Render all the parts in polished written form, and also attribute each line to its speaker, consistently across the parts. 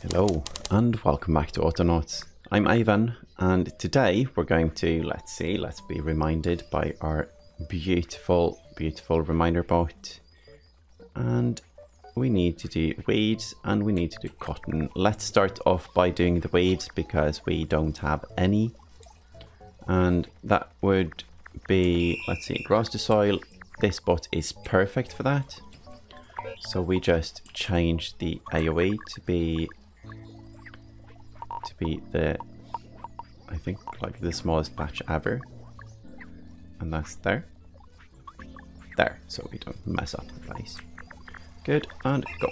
Speaker 1: Hello and welcome back to Autonauts. I'm Ivan and today we're going to, let's be reminded by our beautiful reminder bot, and we need to do weeds and we need to do cotton. Let's start off by doing the weeds because we don't have any, and that would be, let's see, grass to soil. This bot is perfect for that. So we just changed the AoE to be the, I think, like the smallest patch ever, and that's there, so we don't mess up the place. Good, and go.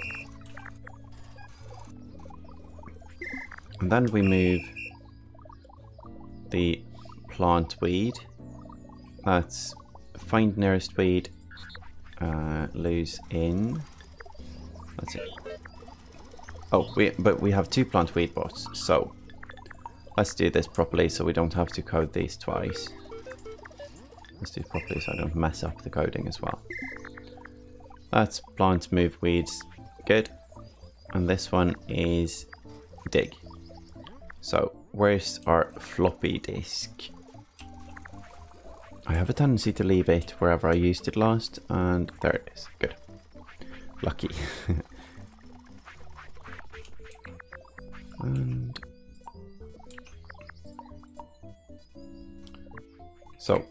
Speaker 1: And then we move the plant weed. That's find nearest weed, lose in. That's it. Oh, but we have two plant weed bots, so let's do this properly so we don't have to code these twice. Let's do it properly so I don't mess up the coding as well. That's plant move weeds, good. And this one is dig. So where's our floppy disk? I have a tendency to leave it wherever I used it last, and there it is, good. Lucky. And so,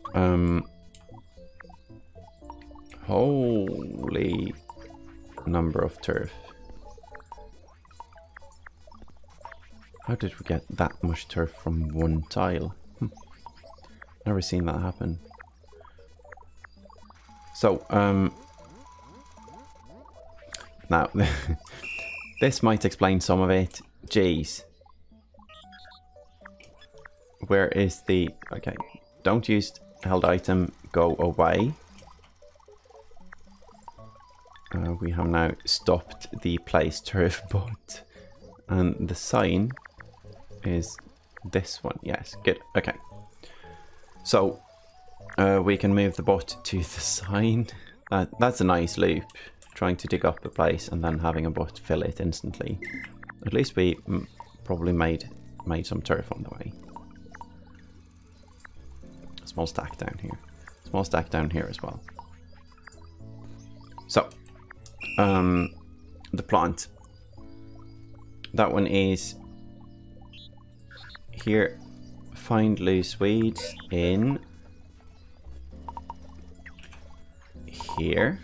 Speaker 1: holy number of turf. How did we get that much turf from one tile? Never seen that happen. So, now, this might explain some of it. Jeez. Where is the... Okay, don't use held item, go away. We have now stopped the place turf bot. And the sign is this one. Yes, good, okay. So, we can move the bot to the sign. That's a nice loop. Trying to dig up a place and then having a bot fill it instantly. At least we probably made some turf on the way. A small stack down here. Small stack down here as well. So, the plant. That one is here. Find loose weeds in here.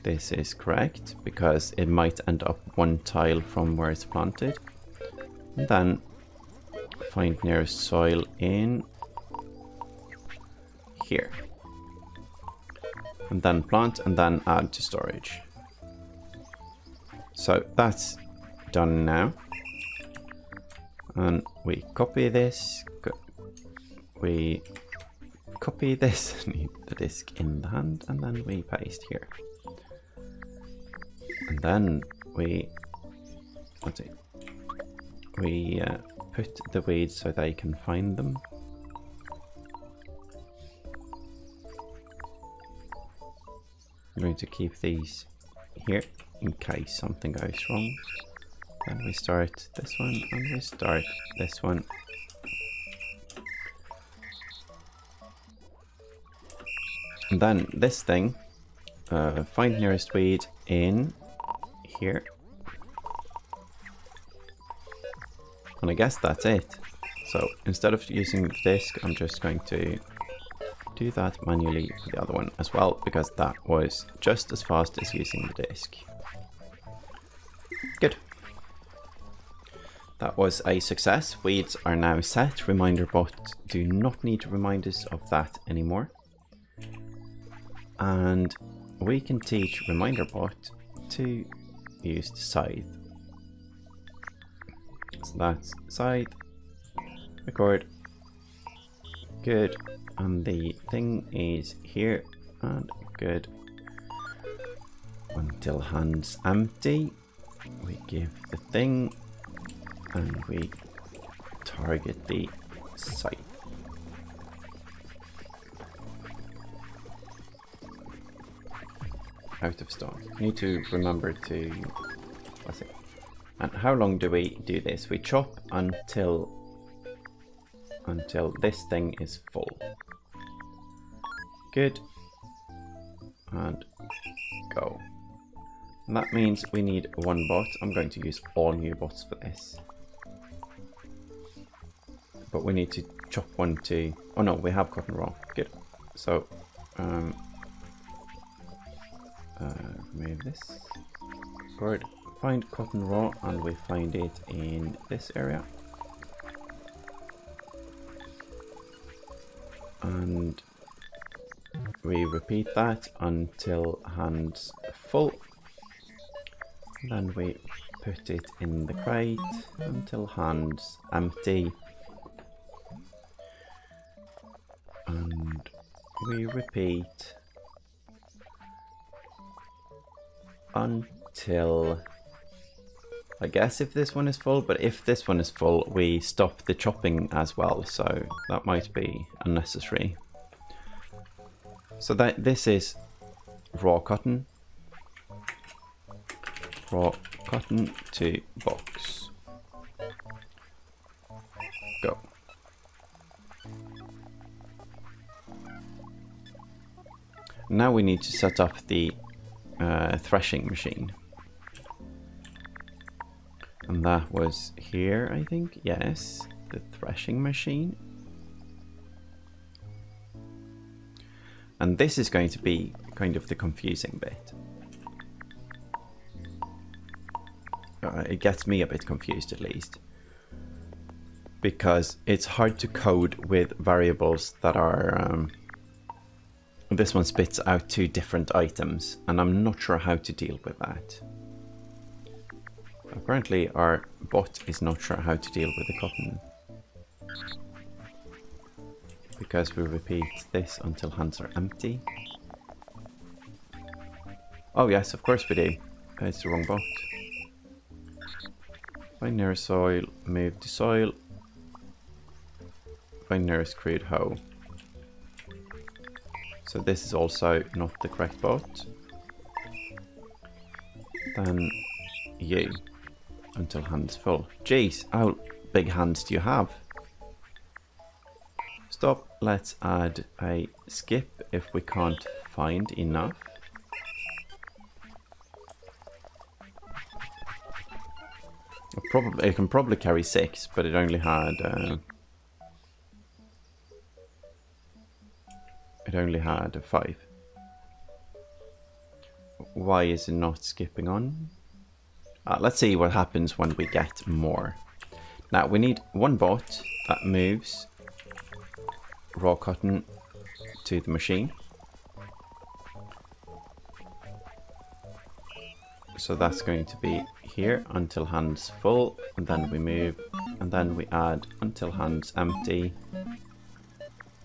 Speaker 1: This is correct because it might end up one tile from where it's planted. And then find nearest soil in here. And then plant and then add to storage. So that's done now. And we copy this. We copy this, need the disk in the hand, and then we paste here. And then we, let's see, we put the weeds so they can find them. I'm going to keep these here in case something goes wrong. Then we start this one and we start this one. And then this thing, find nearest weed in here. And I guess that's it. So instead of using the disk, I'm just going to do that manually for the other one as well, because that was just as fast as using the disk. Good. That was a success. Weeds are now set. Reminder bot do not need to remind us of that anymore. And we can teach reminder bot to use the scythe. So that's scythe, record, good, and the thing is here, and good. Until hand's empty, we give the thing, and we target the scythe. Out of stock. Need to remember to Classic. And how long do we do this? We chop until this thing is full. Good. And go. And that means we need one bot. I'm going to use all new bots for this. But we need to chop one to... Oh no, we have cotton raw. Good. So, remove this. Good. Find cotton raw, and we find it in this area. And we repeat that until hands full. Then we put it in the crate until hands empty. And we repeat until, I guess, if this one is full, but if this one is full, we stop the chopping as well, so that might be unnecessary. So that this is raw cotton to box. Go. Now we need to set up the threshing machine. And that was here, I think. Yes, the threshing machine. And this is going to be kind of the confusing bit. It gets me a bit confused, at least. Because it's hard to code with variables that are... this one spits out two different items, and I'm not sure how to deal with that. Apparently our bot is not sure how to deal with the cotton. Because we repeat this until hands are empty. Oh yes, of course we do. It's the wrong bot. Find nearest soil, move to soil. Find nearest crude hoe. So this is also not the correct bot. Then you until hands full. Jeez, how big hands do you have? Stop. Let's add a skip if we can't find enough. It can probably carry 6, but it only had 5. Why is it not skipping on? Let's see what happens when we get more. Now we need one bot that moves raw cotton to the machine. So that's going to be here until hands full, and then we move, and then we add until hands empty.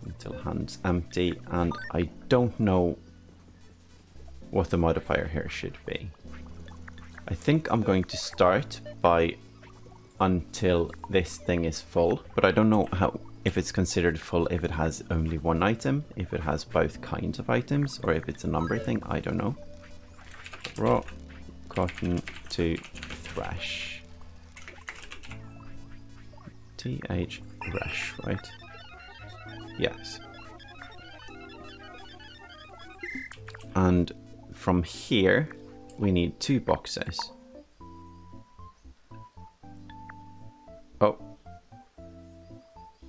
Speaker 1: Until hands empty, and I don't know what the modifier here should be. I think I'm going to start by until this thing is full, but I don't know how, if it's considered full if it has only one item, if it has both kinds of items, or if it's a number thing. I don't know. Raw cotton to thresh. TH thresh, right? Yes. And from here we need 2 boxes.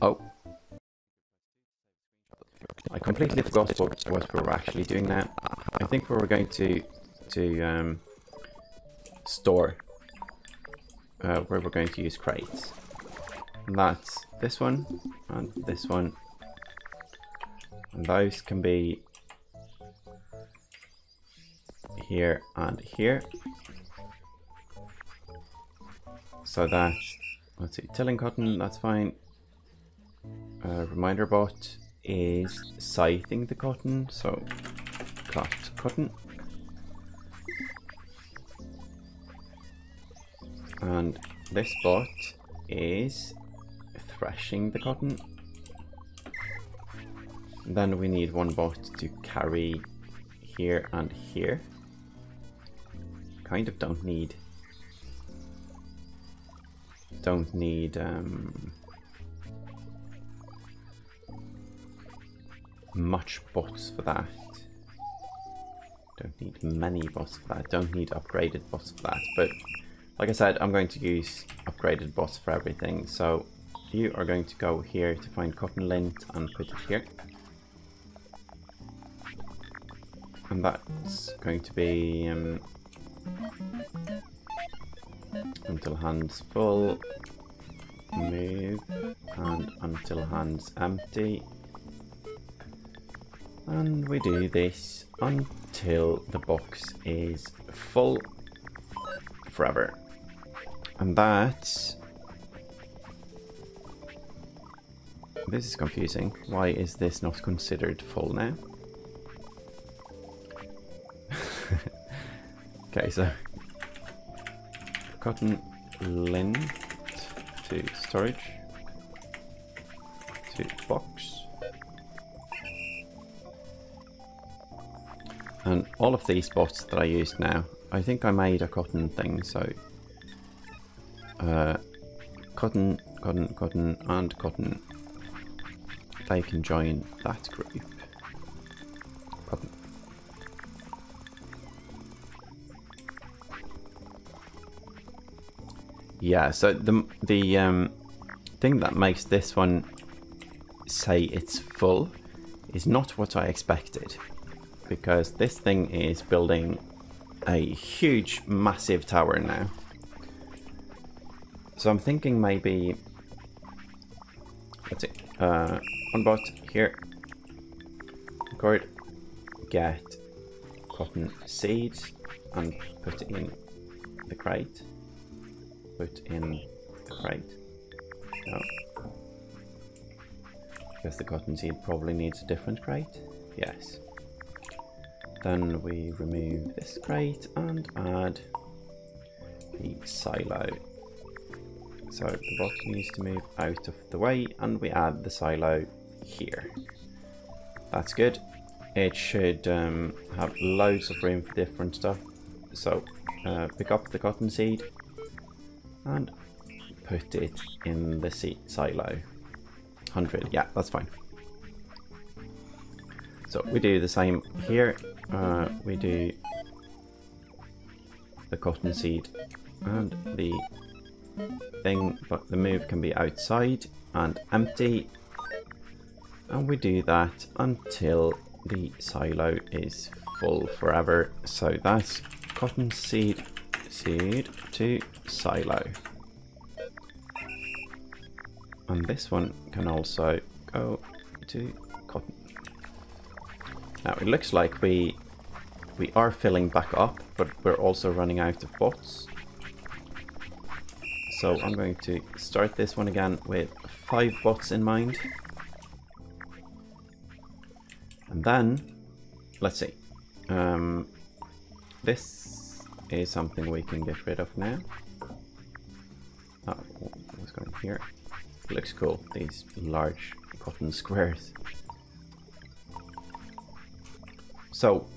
Speaker 1: Oh, I completely forgot what we were actually doing now. I think we were going to store where we're going to use crates. And that's this one and this one. And those can be here and here. So that's, let's see, tilling cotton, that's fine. Reminder bot is scything the cotton, so cut cotton. And this bot is threshing the cotton. And then we need one bot to carry here and here. Kind of don't need don't need much bots for that. Don't need many bots for that. Don't need upgraded bots for that. But like I said, I'm going to use upgraded bots for everything. So you are going to go here to find cotton lint and put it here. And that's going to be until hands full, move, and until hands empty. And we do this until the box is full forever. And that's... This is confusing. Why is this not considered full now? Okay, so cotton lint to storage to box. And all of these bots that I used now, I think I made a cotton thing, so cotton, cotton, cotton, and cotton. They can join that group. Cotton. Yeah, so the thing that makes this one say it's full is not what I expected. Because this thing is building a huge, massive tower now. So I'm thinking maybe... Let's see. One bot here. Record. Get cotton seeds and put it in the crate. Put in the crate. No. Because the cotton seed probably needs a different crate. Yes. Then we remove this crate and add the silo. So the box needs to move out of the way and we add the silo here. That's good. It should have loads of room for different stuff. So pick up the cotton seed and put it in the silo. 100, yeah, that's fine. So we do the same here. We do the cotton seed and the thing, but the move can be outside and empty. And we do that until the silo is full forever. So that's cotton seed to silo. And this one can also go to cotton. Now it looks like we are filling back up, but we're also running out of bots. So I'm going to start this one again with 5 bots in mind. And then, let's see. This is something we can get rid of now. Oh, what's going here? It looks cool, these large cotton squares. So,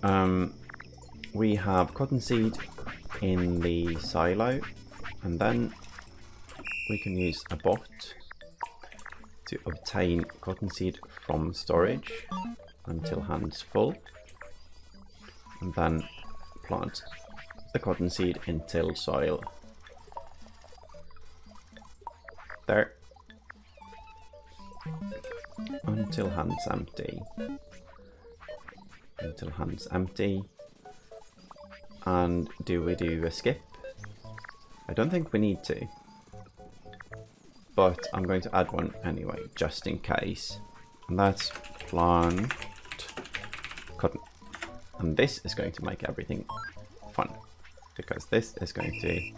Speaker 1: we have cotton seed in the silo, and then we can use a bot to obtain cotton seed from storage until hands full, and then plant the cotton seed in till soil. There. Until hands empty. Until hands empty. And do we do a skip? I don't think we need to. But I'm going to add one anyway, just in case. And that's plant cotton. And this is going to make everything fun. Because this is going to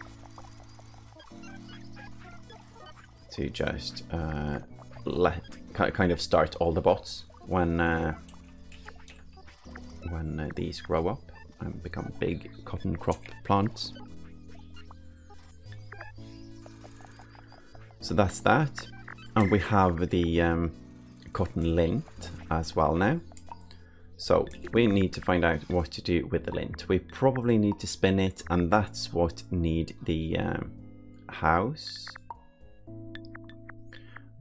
Speaker 1: just kind of start all the bots when these grow up and become big cotton crop plants. So that's that, and we have the cotton lint as well now. So we need to find out what to do with the lint. We probably need to spin it, and that's what need the house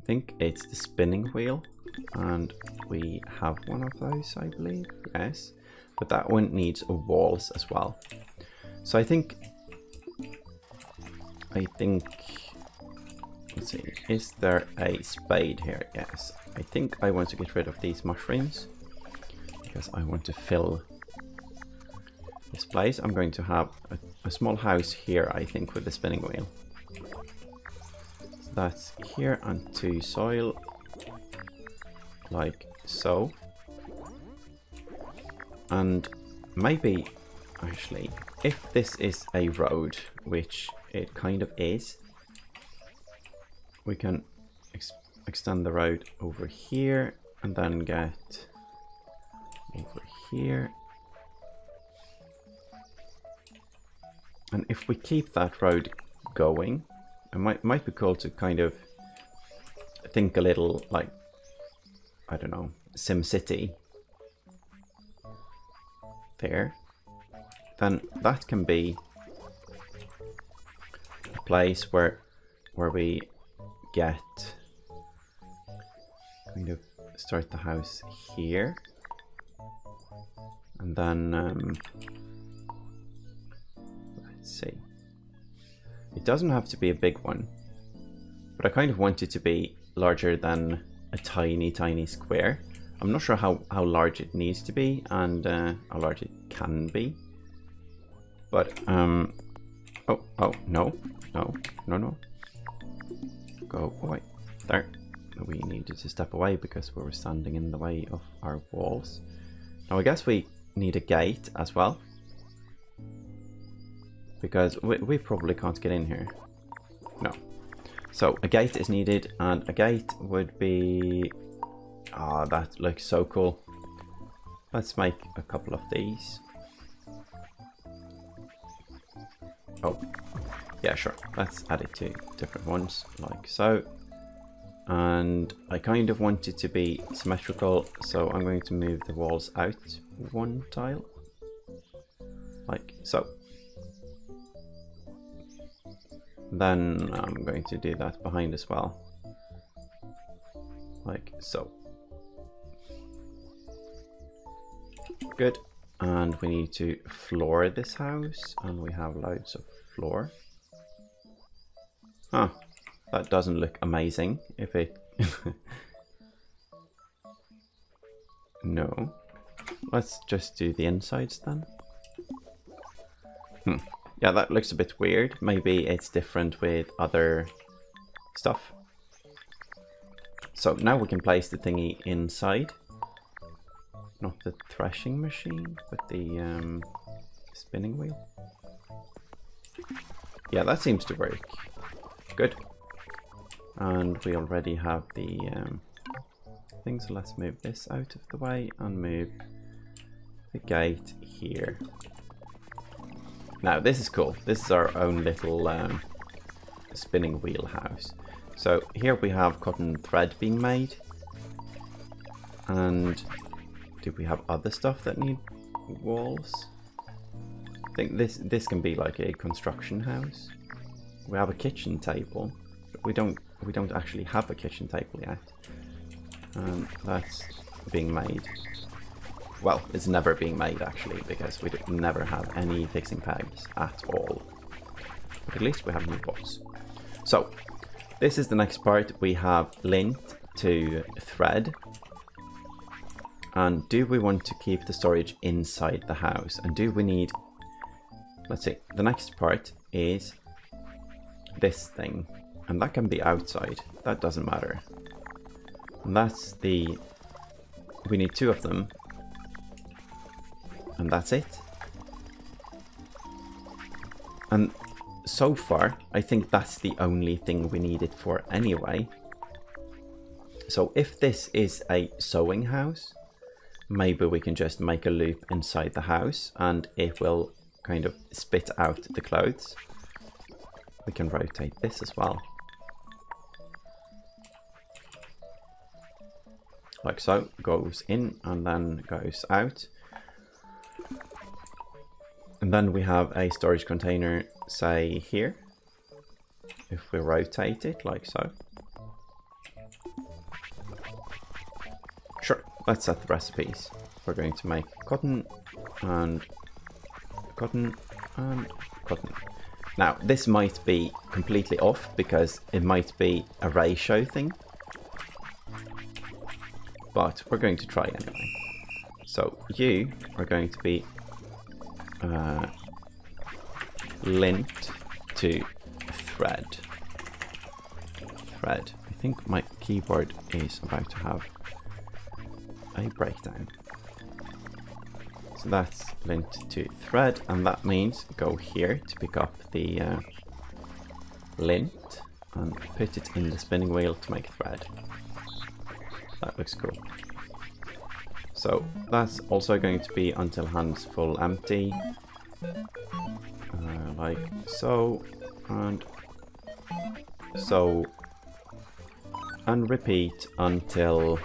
Speaker 1: I think it's the spinning wheel, and we have one of those, I believe. Yes, but that one needs walls as well. So I think, let's see, is there a spade here? Yes, I think I want to get rid of these mushrooms because I want to fill this place. I'm going to have a small house here, I think, with the spinning wheel. So that's here, and 2 soil, like so. And maybe, actually, if this is a road, which it kind of is, we can extend the road over here and then get over here. And if we keep that road going, it might be cool to kind of think a little like, I don't know, SimCity there. Then that can be a place where we get kind of start the house here, and then let's see, it doesn't have to be a big one, but I kind of want it to be larger than a tiny square. I'm not sure how large it needs to be and how large it can be, but oh no, go away. There, we needed to step away because we were standing in the way of our walls. Now I guess we need a gate as well, because we probably can't get in here. No. So a gate is needed, and a gate would be... Ah, that looks so cool. Let's make a couple of these. Oh, yeah, sure. Let's add it to different ones, like so. And I kind of want it to be symmetrical, so I'm going to move the walls out 1 tile, like so. Then I'm going to do that behind as well, like so. Good. And we need to floor this house, and we have loads of floor. Huh, that doesn't look amazing if it... No. Let's just do the insides then. Yeah, that looks a bit weird. Maybe it's different with other stuff. So now we can place the thingy inside. Not the threshing machine, but the spinning wheel. Yeah, that seems to work. Good. And we already have the thing, so let's move this out of the way and move the gate here. Now this is cool. This is our own little spinning wheel house. So here we have cotton thread being made. And do we have other stuff that need walls? I think this can be like a construction house. We have a kitchen table, but we don't actually have a kitchen table yet. That's being made. Well, it's never being made actually, because we never have any fixing pegs at all. But at least we have new pots. So this is the next part. We have lint to thread. And do we want to keep the storage inside the house? And do we need... Let's see, the next part is this thing. And that can be outside. That doesn't matter. And that's the... We need 2 of them. And that's it. And so far, I think that's the only thing we need it for anyway. So if this is a sewing house, maybe we can just make a loop inside the house and it will kind of spit out the clothes. We can rotate this as well. Like so, goes in and then goes out. And then we have a storage container, say here. If we rotate it like so. let's set the recipes. We're going to make cotton and cotton and cotton. Now, this might be completely off because it might be a ratio thing, but we're going to try anyway. So you are going to be lint to thread. Thread. I think my keyboard is about to have a breakdown. So that's lint to thread, and that means go here to pick up the lint and put it in the spinning wheel to make thread. That looks cool. So that's also going to be until hands full empty, like so, and so, and repeat until,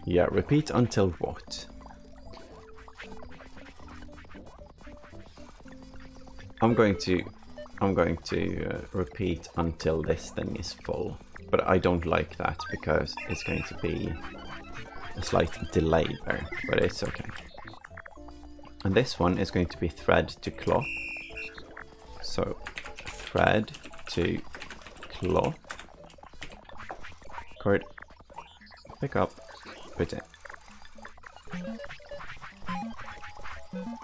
Speaker 1: yeah, repeat until what? I'm going to repeat until this thing is full. But I don't like that because it's going to be a slight delay there, but it's okay. And this one is going to be thread to cloth. So thread to cloth. Cord, pick up, put it.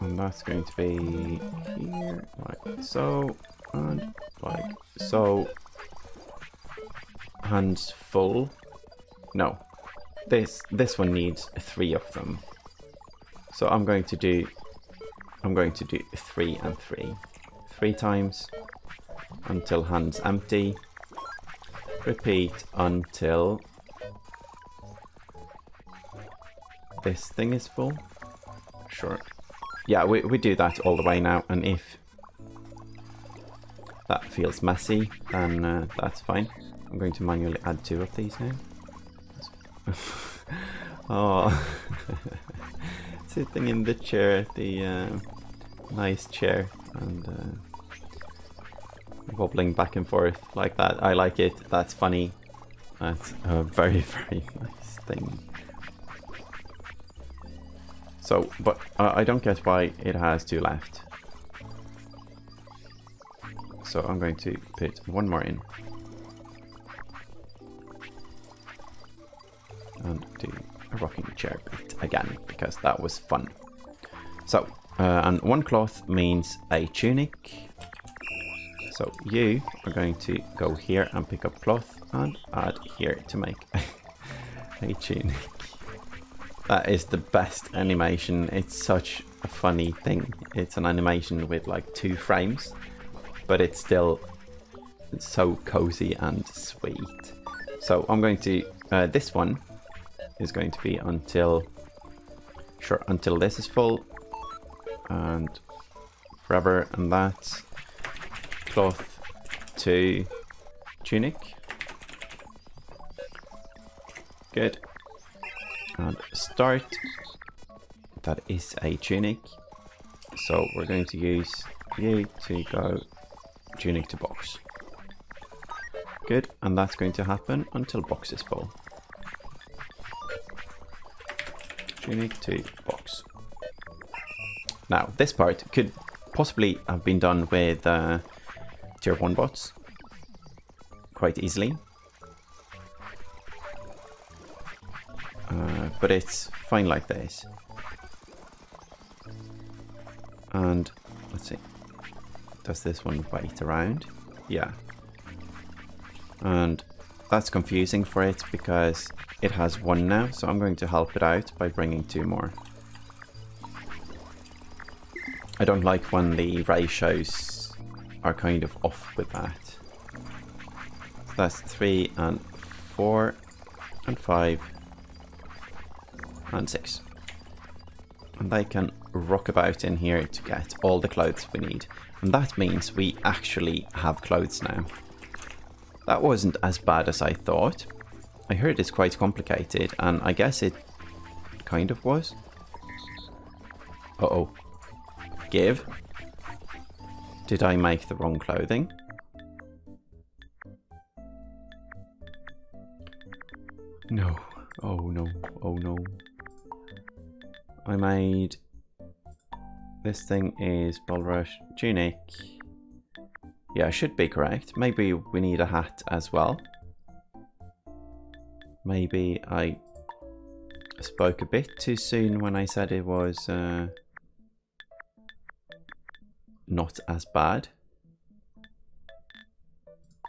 Speaker 1: And that's going to be here, like so, and like so. Hands full. No, this one needs 3 of them. So I'm going to do 3 and 3. 3 times until hands empty. Repeat until this thing is full. Sure. Yeah, we do that all the way now, and if that feels messy, then that's fine. I'm going to manually add 2 of these now. Oh, sitting in the chair, the nice chair, and wobbling back and forth like that. I like it. That's funny. That's a very, very nice thing. So, but I don't get why it has 2 left. So I'm going to put 1 more in. And do a rocking chair bit again, because that was fun. So, and 1 cloth means a tunic. So you are going to go here and pick up cloth and add here to make a tunic. That is the best animation. It's such a funny thing. It's an animation with like 2 frames, but it's still so cozy and sweet. So I'm going to, this one is going to be until this is full, and forever, and that's cloth to tunic. Good. And start. That is a tunic. So we're going to use you to go tunic to box. Good. And that's going to happen until box is full. Tunic to box. Now, this part could possibly have been done with tier 1 bots quite easily. But it's fine like this. And let's see. Does this one wait around? Yeah. And that's confusing for it because it has 1 now, so I'm going to help it out by bringing 2 more. I don't like when the ratios are kind of off with that. So that's 3 and 4 and 5 and 6. And they can rock about in here to get all the clothes we need. And that means we actually have clothes now. That wasn't as bad as I thought. I heard it's quite complicated, and I guess it kind of was. Uh-oh. Give. Did I make the wrong clothing? No. Oh no. Oh no. I made... This thing is bulrush, tunic. Yeah, should be correct. Maybe we need a hat as well. Maybe I spoke a bit too soon when I said it was not as bad.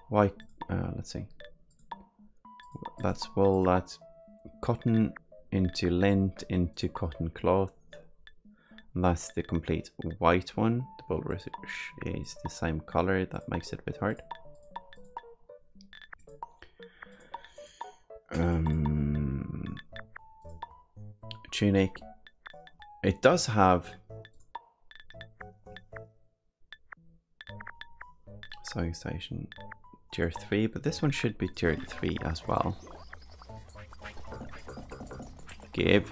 Speaker 1: Why? Let's see. That's wool, that's cotton into lint into cotton cloth. That's the complete white one. The bulrush is the same color. That makes it a bit hard. Tunic. It does have civilisation tier 3, but this one should be tier 3 as well. Give.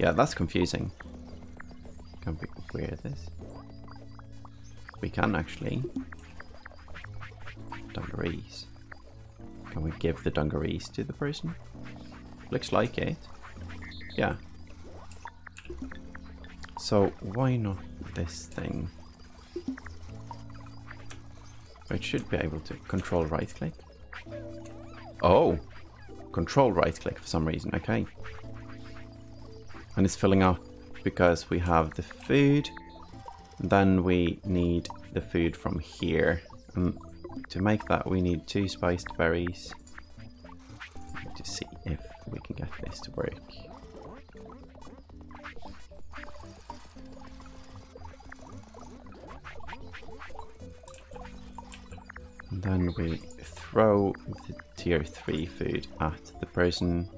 Speaker 1: Yeah, that's confusing. Can we wear this? We can actually. Dungarees. Can we give the dungarees to the person? Looks like it. Yeah. So why not this thing? It should be able to control right click. Oh! Control right click for some reason, okay. And it's filling up because we have the food. Then we need the food from here. And to make that we need 2 spiced berries. To see if we can get this to work. And then we throw the tier 3 food at the person.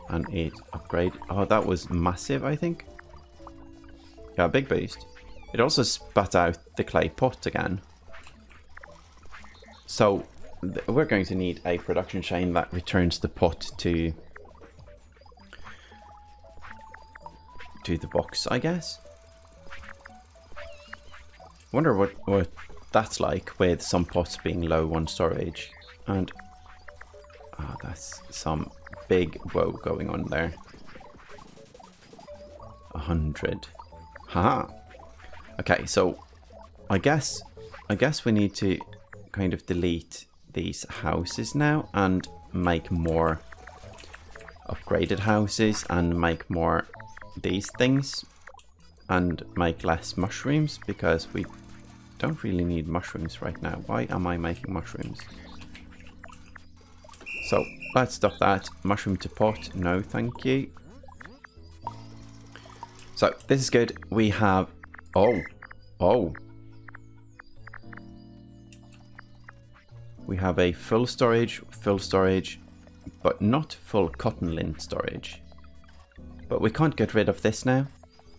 Speaker 1: And it upgrade. Oh, that was massive, I think. Yeah, big boost. It also spat out the clay pot again. So we're going to need a production chain that returns the pot to the box, I guess. Wonder what that's like with some pots being low on storage. And that's some big woe going on there. 100. Haha. Okay, so I guess we need to kind of delete these houses now and make more upgraded houses and make more these things and make less mushrooms because we don't really need mushrooms right now. Why am I making mushrooms? So let's stop that. Mushroom to pot. No, thank you. So this is good. We have... Oh. We have a full storage, but not full cotton lint storage. But we can't get rid of this now.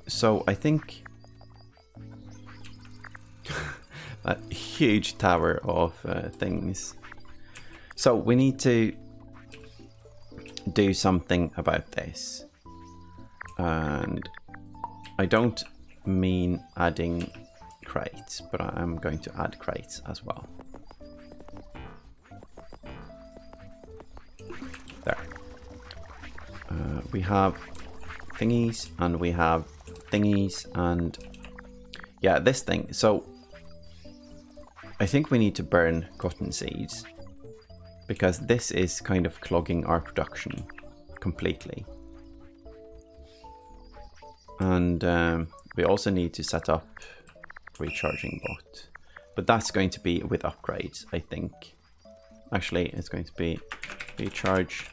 Speaker 1: So I think... that huge tower of things. So we need to do something about this. And I don't mean adding crates, but I am going to add crates as well. There. We have thingies and we have thingies and yeah, this thing. So I think we need to burn cotton seeds because this is kind of clogging our production completely. And we also need to set up recharging bot, but that's going to be with upgrades, I think. Actually, it's going to be recharge.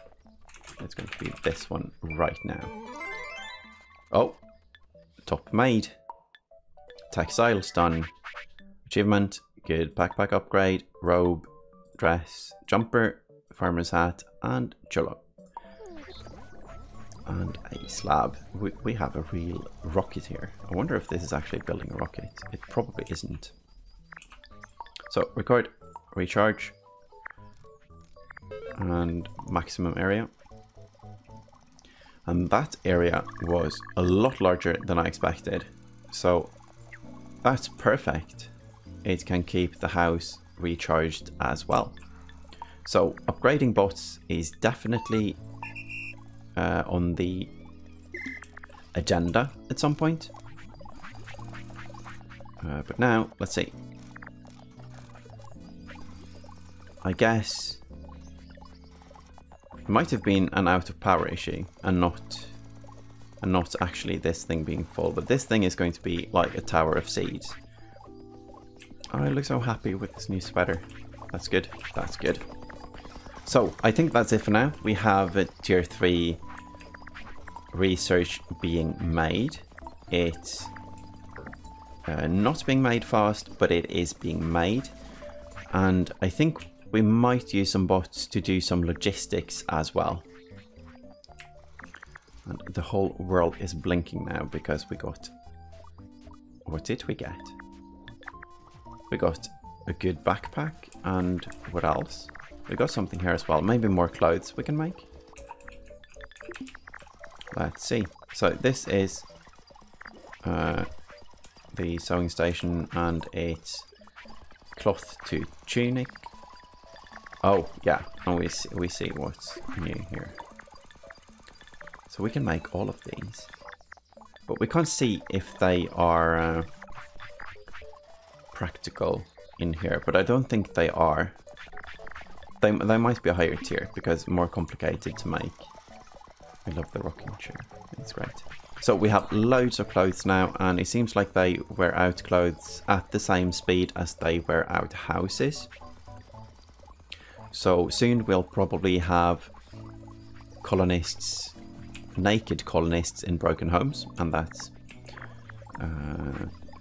Speaker 1: It's going to be this one right now. Oh, top made. Textiles done. Achievement, good backpack upgrade, robe, dress, jumper, farmer's hat, and cholo. And a slab. We have a real rocket here. I wonder if this is actually building a rocket. It probably isn't. So record, recharge, and maximum area. And that area was a lot larger than I expected. So that's perfect. It can keep the house recharged as well. So upgrading bots is definitely on the agenda at some point. But now, let's see. I guess it might have been an out of power issue and not actually this thing being full, but this thing is going to be like a tower of seeds. I look so happy with this new sweater. That's good. That's good. So I think that's it for now. We have a tier 3 research being made. It's not being made fast, but it is being made. And I think we might use some bots to do some logistics as well. And the whole world is blinking now because we got... What did we get? We got a good backpack, and what else? We got something here as well. Maybe more clothes we can make. Let's see. So this is the sewing station, and it's cloth to tunic. Oh yeah, and we see what's new here. So we can make all of these, but we can't see if they are practical in here. But I don't think they are. They might be a higher tier because more complicated to make. I love the rocking chair. It's great. So we have loads of clothes now, and it seems like they wear out clothes at the same speed as they wear out houses. So soon we'll probably have colonists, naked colonists in broken homes, and that's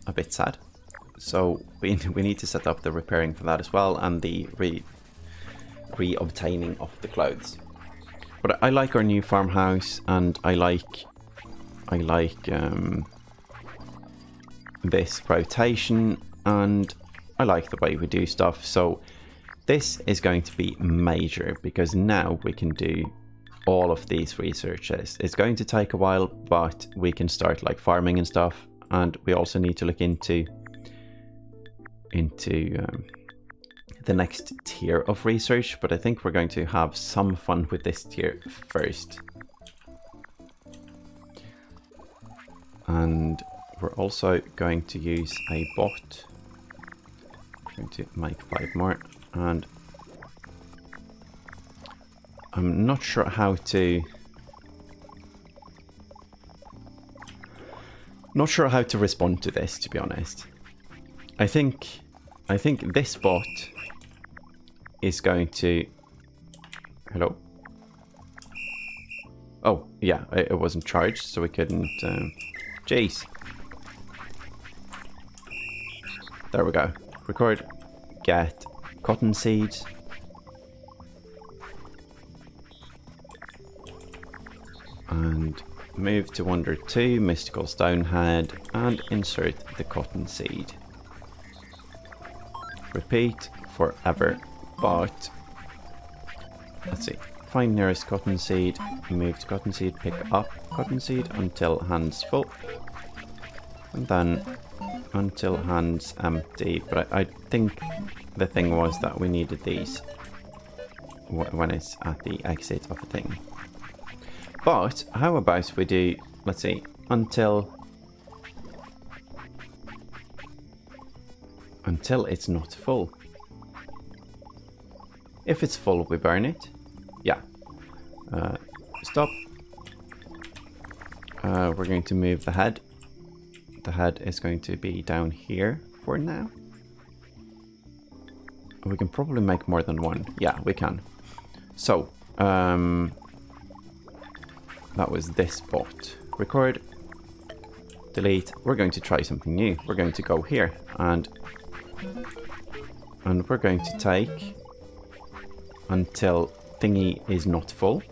Speaker 1: a bit sad. So we need to set up the repairing for that as well, and the re-obtaining of the clothes. But I like our new farmhouse, and I like this rotation, and I like the way we do stuff. So this is going to be major because now we can do all of these researches. It's going to take a while, but we can start like farming and stuff, and we also need to look into the next tier of research, but I think we're going to have some fun with this tier first. And we're also going to use a bot. I'm going to make 5 more, and I'm not sure how to respond to this, to be honest. I think this bot is going to... Hello? Oh, yeah, it wasn't charged, so we couldn't... Jeez. There we go. Record, get cotton seeds. And move to Wonder 2, Mystical Stonehead, and insert the cotton seed. Repeat forever, but let's see. Find nearest cotton seed, move to cotton seed, pick up cotton seed until hands full, and then until hands empty. But I think the thing was that we needed these when it's at the exit of a thing. But how about we do, let's see, until it's not full. If it's full, we burn it. Yeah. Stop. We're going to move the head. The head is going to be down here for now. We can probably make more than one. Yeah, we can. So, that was this bot. Record. Delete. We're going to try something new. We're going to go here and we're going to take until thingy is not full.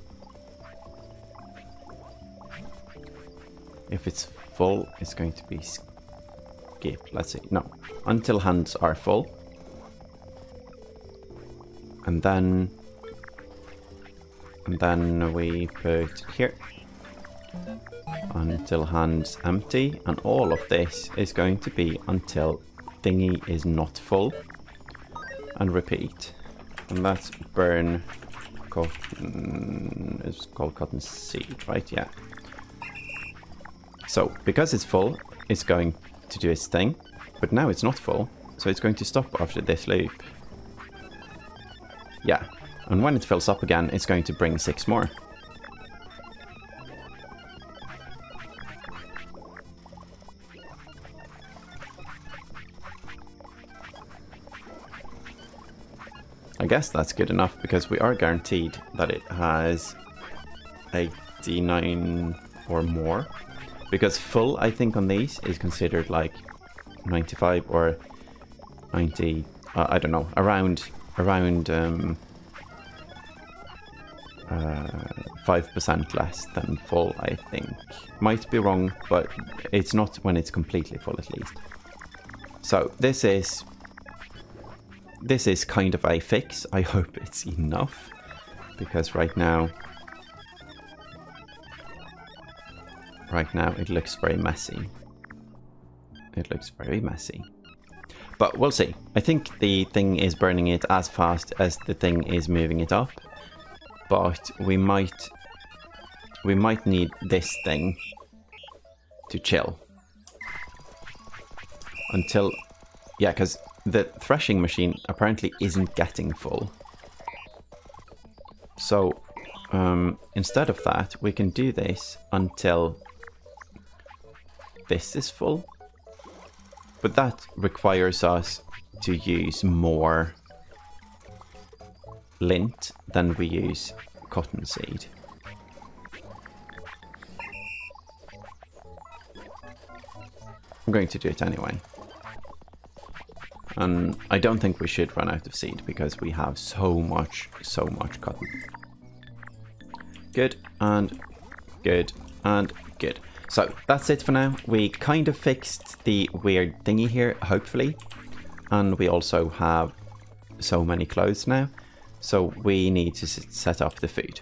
Speaker 1: If it's full, it's going to be skip. Let's see. No, until hands are full, and then we put here until hand's empty, and all of this is going to be until thingy is not full, and repeat. And that's burn cotton, it's called cotton seed, right? Yeah. So because it's full, it's going to do its thing, but now it's not full, so it's going to stop after this loop. Yeah, and when it fills up again, it's going to bring 6 more. I guess that's good enough, because we are guaranteed that it has 89 or more. Because full, I think, on these is considered like 95 or 90, I don't know, around 5% less than full, I think. Might be wrong, but it's not when it's completely full, at least. So this is kind of a fix. I hope it's enough, because right now it looks very messy. It looks very messy. But we'll see. I think the thing is burning it as fast as the thing is moving it up. But we might need this thing to chill. Until... yeah, because the threshing machine apparently isn't getting full. So, instead of that, we can do this until this is full. But that requires us to use more lint than we use cottonseed. I'm going to do it anyway. And I don't think we should run out of seed, because we have so much cotton. Good, and good, and good. So that's it for now. We kind of fixed the weird thingy here, hopefully. And we also have so many clothes now. So we need to set up the food.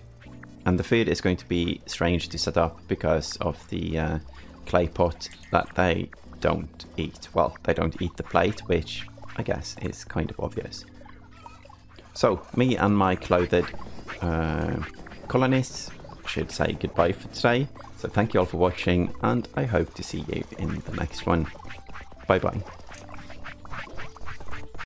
Speaker 1: And the food is going to be strange to set up because of the clay pot that they don't eat. Well, they don't eat the plate, which I guess is kind of obvious. So me and my clothed colonists should say goodbye for today. So thank you all for watching, and I hope to see you in the next one. Bye bye.